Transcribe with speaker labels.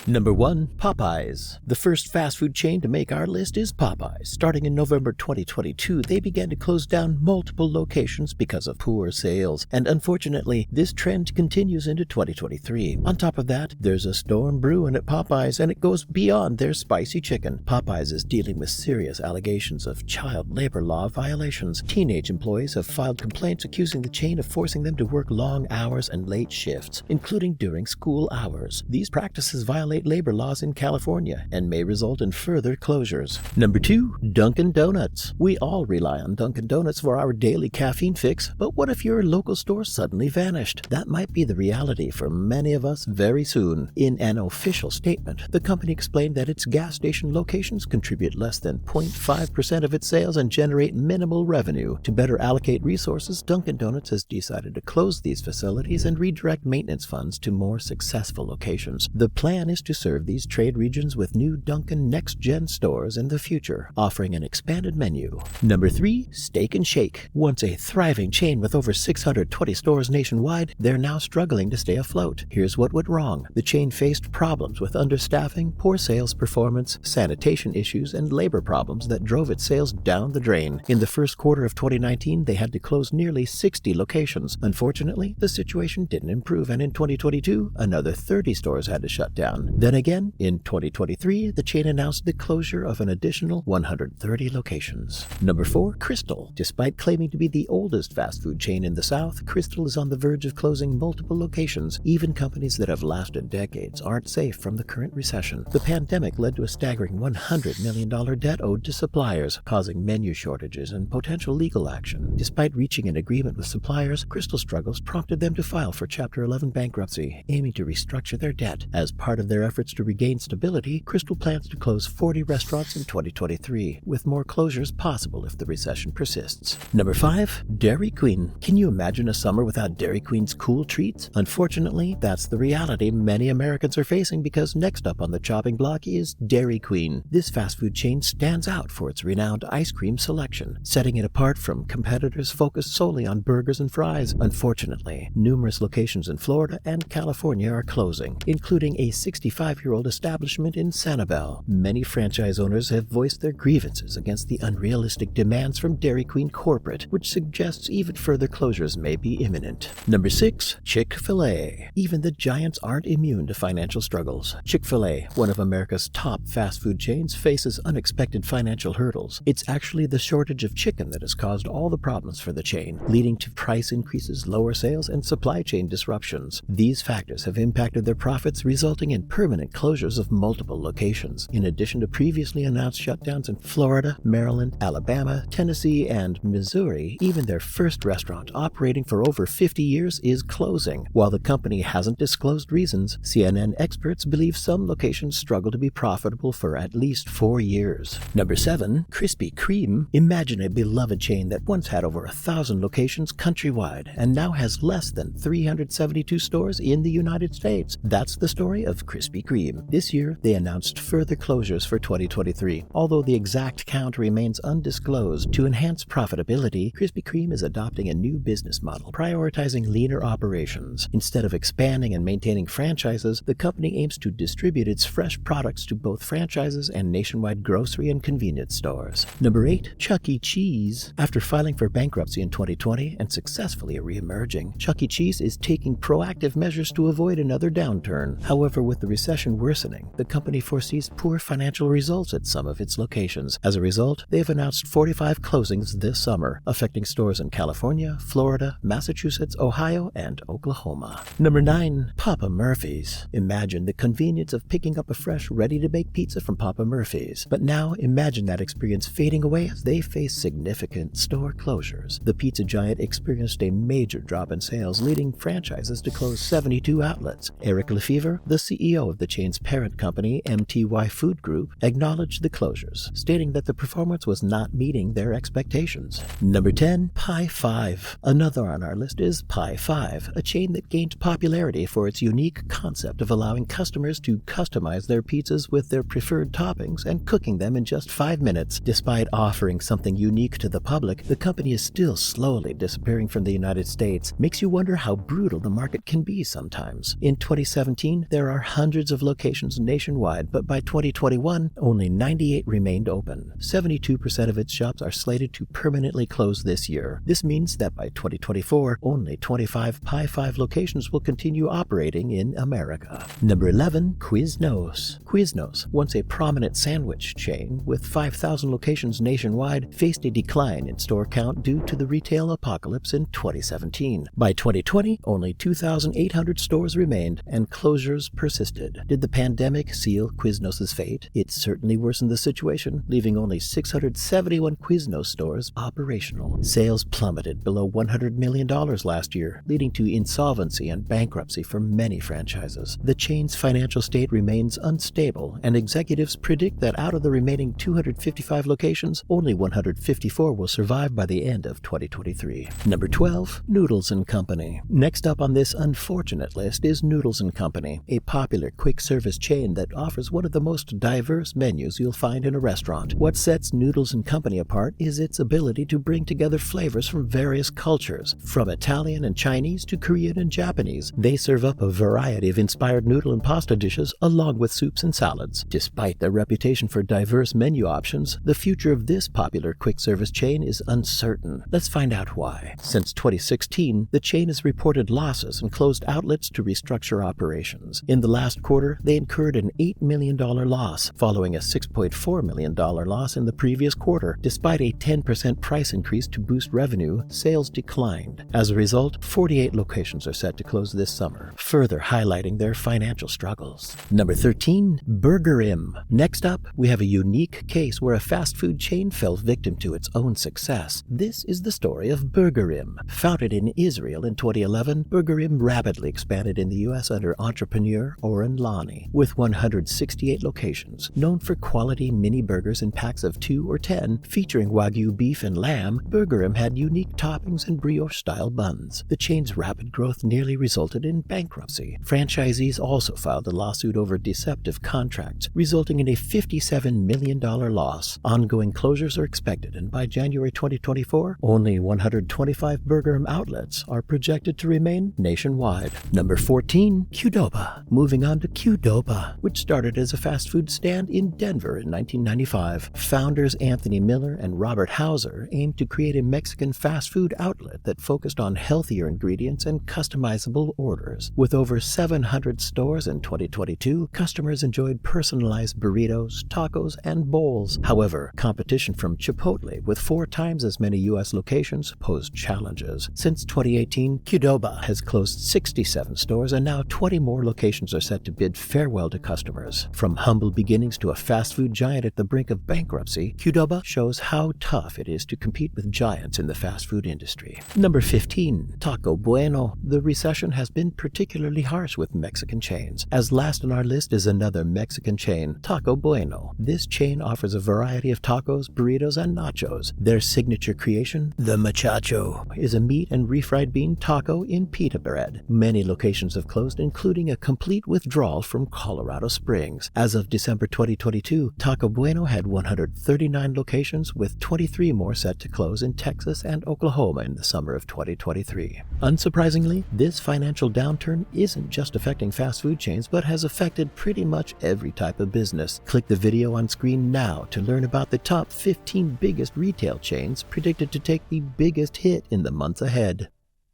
Speaker 1: Number 1. Popeyes. The first fast food chain to make our list is Popeyes. Starting in November 2022, they began to close down multiple locations because of poor sales, and unfortunately, this trend continues into 2023. On top of that, there's a storm brewing at Popeyes, and it goes beyond their spicy chicken. Popeyes is dealing with serious allegations of child labor law violations. Teenage employees have filed complaints accusing the chain of forcing them to work long hours and late shifts, including during school hours. These practices violate labor laws in California and may result in further closures. Number 2. Dunkin Donuts. We all rely on Dunkin Donuts for our daily caffeine fix, but what if your local store suddenly vanished? That might be the reality for many of us very soon. In an official statement, the company explained that its gas station locations contribute less than 0.5% of its sales and generate minimal revenue. To better allocate resources, Dunkin Donuts has decided to close these facilities and redirect maintenance funds to more successful locations. The plan is to serve these trade regions with new Dunkin' next-gen stores in the future, offering an expanded menu. Number 3. Steak and Shake. Once a thriving chain with over 620 stores nationwide, they're now struggling to stay afloat. Here's what went wrong. The chain faced problems with understaffing, poor sales performance, sanitation issues, and labor problems that drove its sales down the drain. In the first quarter of 2019, they had to close nearly 60 locations. Unfortunately, the situation didn't improve, and in 2022, another 30 stores had to shut down. Then again, in 2023, the chain announced the closure of an additional 130 locations. Number 4. Krystal. Despite claiming to be the oldest fast food chain in the South, Krystal is on the verge of closing multiple locations. Even companies that have lasted decades aren't safe from the current recession. The pandemic led to a staggering $100 million debt owed to suppliers, causing menu shortages and potential legal action. Despite reaching an agreement with suppliers, Krystal struggles prompted them to file for Chapter 11 bankruptcy, aiming to restructure their debt. As part of their efforts to regain stability, Krystal plans to close 40 restaurants in 2023, with more closures possible if the recession persists. Number 5. Dairy Queen. Can you imagine a summer without Dairy Queen's cool treats? Unfortunately, that's the reality many Americans are facing, because next up on the chopping block is Dairy Queen. This fast food chain stands out for its renowned ice cream selection, setting it apart from competitors focused solely on burgers and fries. Unfortunately, numerous locations in Florida and California are closing, including a 65-year-old establishment in Sanibel. Many franchise owners have voiced their grievances against the unrealistic demands from Dairy Queen corporate, which suggests even further closures may be imminent. Number 6. Chick-fil-A. Even the giants aren't immune to financial struggles. Chick-fil-A, one of America's top fast food chains, faces unexpected financial hurdles. It's actually the shortage of chicken that has caused all the problems for the chain, leading to price increases, lower sales, and supply chain disruptions. These factors have impacted their profits, resulting in permanent closures of multiple locations. In addition to previously announced shutdowns in Florida, Maryland, Alabama, Tennessee, and Missouri, even their first restaurant, operating for over 50 years, is closing. While the company hasn't disclosed reasons, CNN experts believe some locations struggle to be profitable for at least 4 years. Number 7. Krispy Kreme. Imagine a beloved chain that once had over 1,000 locations countrywide and now has less than 372 stores in the United States. That's the story of Krispy Kreme. This year, they announced further closures for 2023, although the exact count remains undisclosed. To enhance profitability, Krispy Kreme is adopting a new business model, prioritizing leaner operations. Instead of expanding and maintaining franchises, the company aims to distribute its fresh products to both franchises and nationwide grocery and convenience stores. Number 8. Chuck E. Cheese. After filing for bankruptcy in 2020 and successfully re-emerging, Chuck E. Cheese is taking proactive measures to avoid another downturn. However, with the recession worsening, the company foresees poor financial results at some of its locations. As a result, they have announced 45 closings this summer, affecting stores in California, Florida, Massachusetts, Ohio, and Oklahoma. Number 9. Papa Murphy's. Imagine the convenience of picking up a fresh, ready-to-bake pizza from Papa Murphy's. But now imagine that experience fading away as they face significant store closures. The pizza giant experienced a major drop in sales, leading franchises to close 72 outlets. Eric Lefevre, the CEO of the chain's parent company, MTY Food Group, acknowledged the closures, stating that the performance was not meeting their expectations. Number 10. Pie 5. Another on our list is Pie 5, a chain that gained popularity for its unique concept of allowing customers to customize their pizzas with their preferred toppings and cooking them in just 5 minutes. Despite offering something unique to the public, the company is still slowly disappearing from the United States. Makes you wonder how brutal the market can be sometimes. In 2017, there are hundreds hundreds of locations nationwide, but by 2021, only 98 remained open. 72% of its shops are slated to permanently close this year. This means that by 2024, only 25 Pi 5 locations will continue operating in America. Number 11, Quiznos. Quiznos, once a prominent sandwich chain with 5,000 locations nationwide, faced a decline in store count due to the retail apocalypse in 2017. By 2020, only 2,800 stores remained, and closures persisted. Did the pandemic seal Quiznos' fate? It certainly worsened the situation, leaving only 671 Quiznos stores operational. Sales plummeted below $100 million last year, leading to insolvency and bankruptcy for many franchises. The chain's financial state remains unstable, and executives predict that out of the remaining 255 locations, only 154 will survive by the end of 2023. Number 12, Noodles Company. Next up on this unfortunate list is Noodles Company, a popular quick-service chain that offers one of the most diverse menus you'll find in a restaurant. What sets Noodles Company apart is its ability to bring together flavors from various cultures. From Italian and Chinese to Korean and Japanese, they serve up a variety of inspired noodle and pasta dishes along with soups and salads. Despite their reputation for diverse menu options, the future of this popular quick-service chain is uncertain. Let's find out why. Since 2016, the chain has reported losses and closed outlets to restructure operations. In the last quarter, they incurred an $8 million loss, following a $6.4 million loss in the previous quarter. Despite a 10% price increase to boost revenue, sales declined. As a result, 48 locations are set to close this summer, further highlighting their financial struggles. Number 13, Burgerim. Next up, we have a unique case where a fast food chain fell victim to its own success. This is the story of Burgerim. Founded in Israel in 2011, Burgerim rapidly expanded in the U.S. under entrepreneur Oren Lani. With 168 locations, known for quality mini burgers in packs of 2 or 10, featuring Wagyu beef and lamb, Burgerim had unique toppings and brioche-style buns. The chain's rapid growth nearly resulted in bankruptcy. Franchisees also filed a lawsuit over deceptive contracts, resulting in a $57 million loss. Ongoing closures are expected, and by January 2024, only 125 Burgerim outlets are projected to remain nationwide. Number 14, Qdoba. Moving on to Qdoba, which started as a fast food stand in Denver in 1995. Founders Anthony Miller and Robert Hauser aimed to create a Mexican fast food outlet that focused on healthier ingredients and customizable orders. With over 700 stores in 2022, customers enjoyed personalized burritos, tacos, and bowls. However, competition from Chipotle, with 4 times as many U.S. locations, posed challenges. Since 2018, Qdoba has closed 67 stores, and now 20 more locations are set to bid farewell to customers. From humble beginnings to a fast food giant at the brink of bankruptcy, Qdoba shows how tough it is to compete with giants in the fast food industry. Number 15, Taco Bueno. The recession has been particularly harsh with Mexican chains. As last on our list is another Mexican chain, Taco Bueno. This chain offers a variety of tacos, burritos, and nachos. Their signature creation, the Muchacho, is a meat and refried bean taco in pita bread. Many locations have closed, including a complete withdrawal from Colorado Springs. As of December 2022, Taco Bueno had 139 locations, with 23 more set to close in Texas and Oklahoma in the summer of 2023. Unsurprisingly, this financial downturn isn't just affecting fast food chains, but has affected pretty much every type of business. Click the video on screen now to learn about the top 15 biggest retail chains predicted to take the biggest hit in the months ahead.